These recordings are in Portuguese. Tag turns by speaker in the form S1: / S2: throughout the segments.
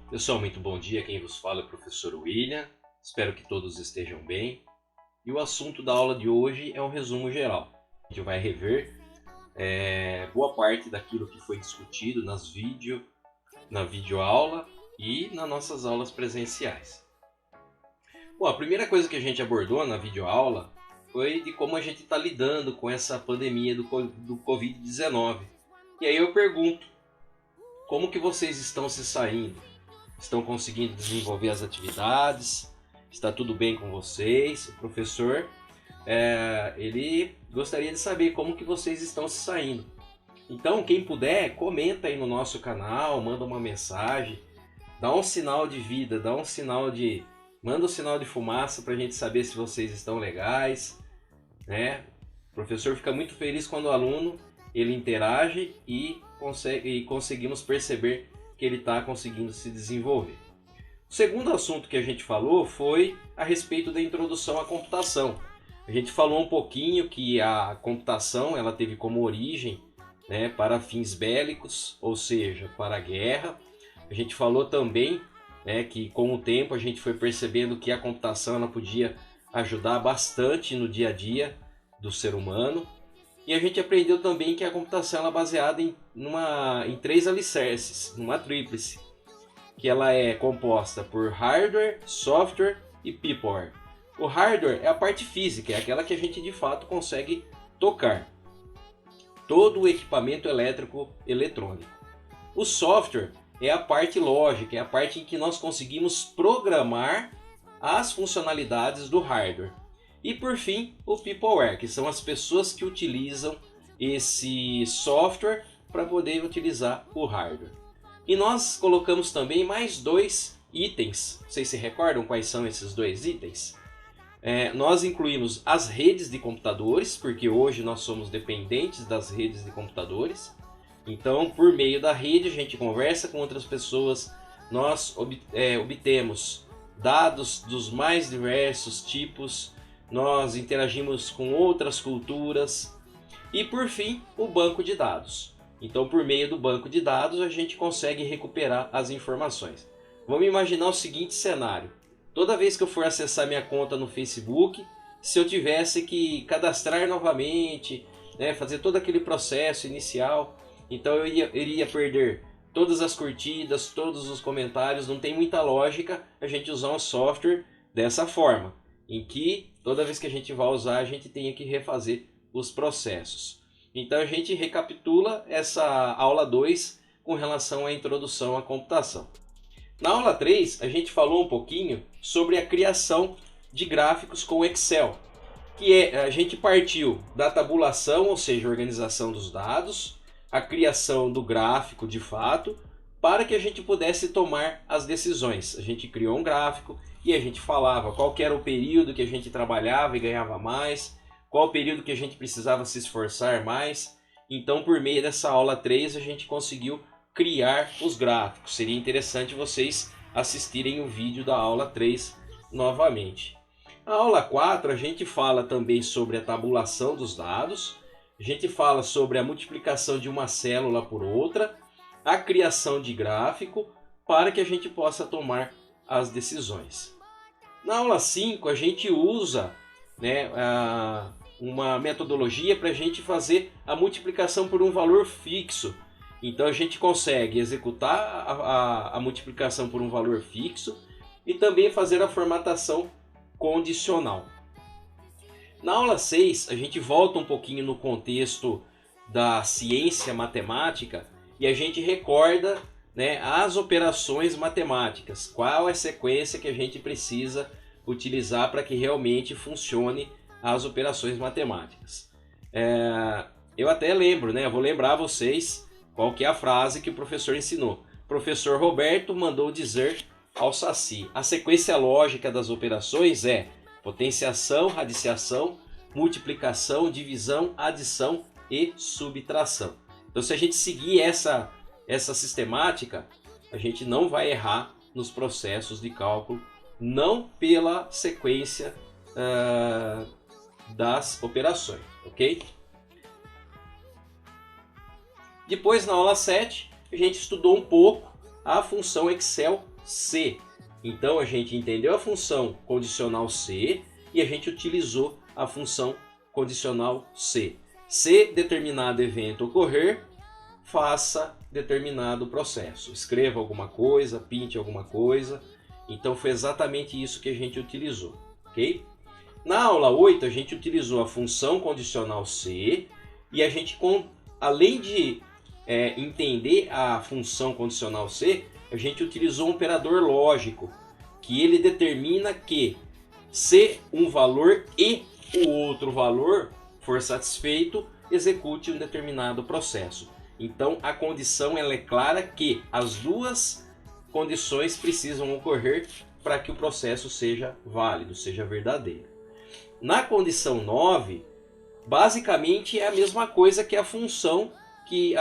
S1: Pessoal, muito bom dia. Quem vos fala é o professor William. Espero que todos estejam bem. E o assunto da aula de hoje é um resumo geral. A gente vai rever boa parte daquilo que foi discutido na videoaula e nas nossas aulas presenciais. Bom, a primeira coisa que a gente abordou na videoaula foi de como a gente está lidando com essa pandemia do Covid-19. E aí eu pergunto, como que vocês estão se saindo? Estão conseguindo desenvolver as atividades? Está tudo bem com vocês? O professor, ele gostaria de saber como que vocês estão se saindo. Então, quem puder, comenta aí no nosso canal, manda uma mensagem, dá um sinal de vida, manda um sinal de fumaça para a gente saber se vocês estão legais, né? O professor fica muito feliz quando o aluno ele interage e conseguimos perceber que ele está conseguindo se desenvolver. O segundo assunto que a gente falou foi a respeito da introdução à computação. A gente falou um pouquinho que a computação ela teve como origem, né, para fins bélicos, ou seja, para a guerra. A gente falou também, né, que com o tempo a gente foi percebendo que a computação ela podia ajudar bastante no dia a dia do ser humano. E a gente aprendeu também que a computação é baseada em três alicerces, numa tríplice, que ela é composta por hardware, software e peopleware. O hardware é a parte física, é aquela que a gente de fato consegue tocar. Todo o equipamento elétrico eletrônico. O software é a parte lógica, é a parte em que nós conseguimos programar as funcionalidades do hardware. E por fim, o peopleware, que são as pessoas que utilizam esse software para poder utilizar o hardware. E nós colocamos também mais dois itens. Vocês se recordam quais são esses dois itens? Nós incluímos as redes de computadores, porque hoje nós somos dependentes das redes de computadores. Então, por meio da rede, a gente conversa com outras pessoas, nós obtemos dados dos mais diversos tipos, nós interagimos com outras culturas e, por fim, o banco de dados. Então, por meio do banco de dados, a gente consegue recuperar as informações. Vamos imaginar o seguinte cenário. Toda vez que eu for acessar minha conta no Facebook, se eu tivesse que cadastrar novamente, né, fazer todo aquele processo inicial, então eu iria perder todas as curtidas, todos os comentários. Não tem muita lógica a gente usar um software dessa forma, em que toda vez que a gente vai usar, a gente tenha que refazer os processos. Então a gente recapitula essa aula 2 com relação à introdução à computação. Na aula 3, a gente falou um pouquinho sobre a criação de gráficos com Excel, que a gente partiu da tabulação, ou seja, a organização dos dados, a criação do gráfico de fato, para que a gente pudesse tomar as decisões. A gente criou um gráfico e a gente falava qual era o período que a gente trabalhava e ganhava mais, qual o período que a gente precisava se esforçar mais. Então, por meio dessa aula 3, a gente conseguiu criar os gráficos. Seria interessante vocês assistirem o vídeo da aula 3 novamente. Na aula 4, a gente fala também sobre a tabulação dos dados, a gente fala sobre a multiplicação de uma célula por outra, a criação de gráfico, para que a gente possa tomar as decisões. Na aula 5, a gente usa, né, uma metodologia para a gente fazer a multiplicação por um valor fixo. Então a gente consegue executar a multiplicação por um valor fixo e também fazer a formatação condicional. Na aula 6, a gente volta um pouquinho no contexto da ciência matemática e a gente recorda, né, as operações matemáticas. Qual é a sequência que a gente precisa utilizar para que realmente funcione as operações matemáticas. Eu até lembro, né, eu vou lembrar vocês qual que é a frase que o professor ensinou. O professor Roberto mandou dizer ao Saci: a sequência lógica das operações é potenciação, radiciação, multiplicação, divisão, adição e subtração. Então, se a gente seguir essa sistemática, a gente não vai errar nos processos de cálculo, não pela sequência das operações, ok? Depois, na aula 7, a gente estudou um pouco a função Excel C. Então a gente entendeu a função condicional C e a gente utilizou a função condicional C. Se determinado evento ocorrer, faça determinado processo. Escreva alguma coisa, pinte alguma coisa. Então foi exatamente isso que a gente utilizou, ok? Na aula 8 a gente utilizou a função condicional C e a gente, além de entender a função condicional C, a gente utilizou um operador lógico, que ele determina que se um valor e o outro valor for satisfeito, execute um determinado processo. Então a condição ela é clara que as duas condições precisam ocorrer para que o processo seja válido, seja verdadeiro. Na condição 9, basicamente é a mesma coisa que a função que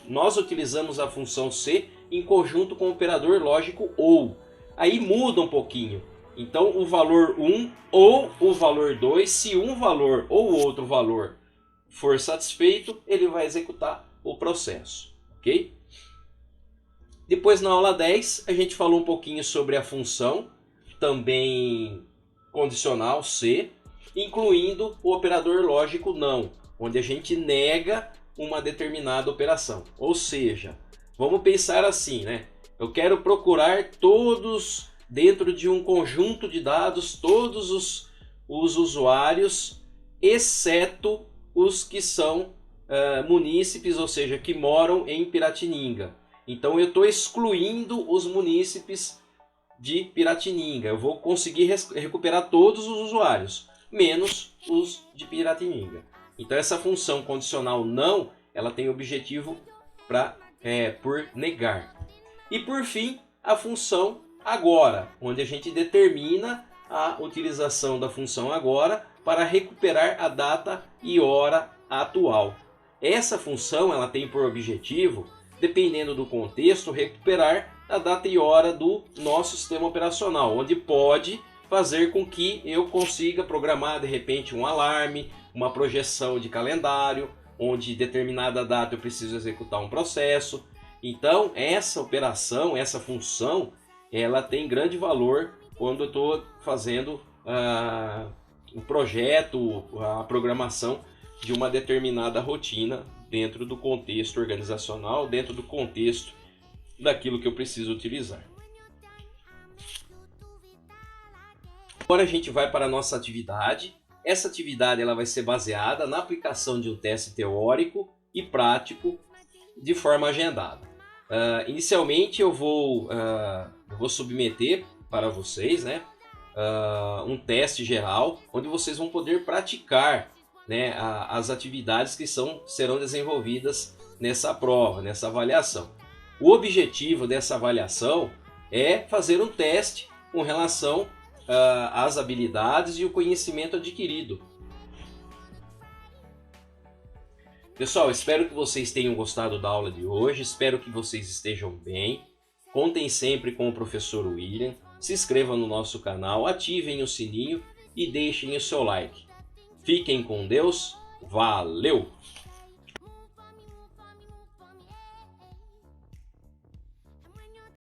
S1: nós utilizamos a função C em conjunto com o operador lógico OU. Aí muda um pouquinho. Então o valor 1 ou o valor 2, se um valor ou outro valor for satisfeito, ele vai executar o processo, ok? Depois na aula 10 a gente falou um pouquinho sobre a função, também condicional C, incluindo o operador lógico não, onde a gente nega uma determinada operação. Ou seja, vamos pensar assim, né? Eu quero procurar todos, dentro de um conjunto de dados, todos os usuários, exceto os que são munícipes, ou seja, que moram em Piratininga. Então eu estou excluindo os munícipes de Piratininga. Eu vou conseguir recuperar todos os usuários, menos os de Piratininga. Então essa função condicional não, ela tem objetivo por negar. E por fim, a função agora, onde a gente determina a utilização da função agora para recuperar a data e hora atual. Essa função ela tem por objetivo, dependendo do contexto, recuperar a data e hora do nosso sistema operacional, onde pode fazer com que eu consiga programar de repente um alarme, uma projeção de calendário, onde determinada data eu preciso executar um processo. Então essa operação, essa função, ela tem grande valor quando eu estou fazendo o projeto, a programação de uma determinada rotina dentro do contexto organizacional, dentro do contexto daquilo que eu preciso utilizar. Agora a gente vai para a nossa atividade. Essa atividade ela vai ser baseada na aplicação de um teste teórico e prático de forma agendada. Inicialmente eu vou submeter para vocês, né, um teste geral, onde vocês vão poder praticar, né, as atividades que serão desenvolvidas nessa prova, nessa avaliação. O objetivo dessa avaliação é fazer um teste com relação às habilidades e o conhecimento adquirido. Pessoal, espero que vocês tenham gostado da aula de hoje, espero que vocês estejam bem. Contem sempre com o professor William, se inscrevam no nosso canal, ativem o sininho e deixem o seu like. Fiquem com Deus, valeu!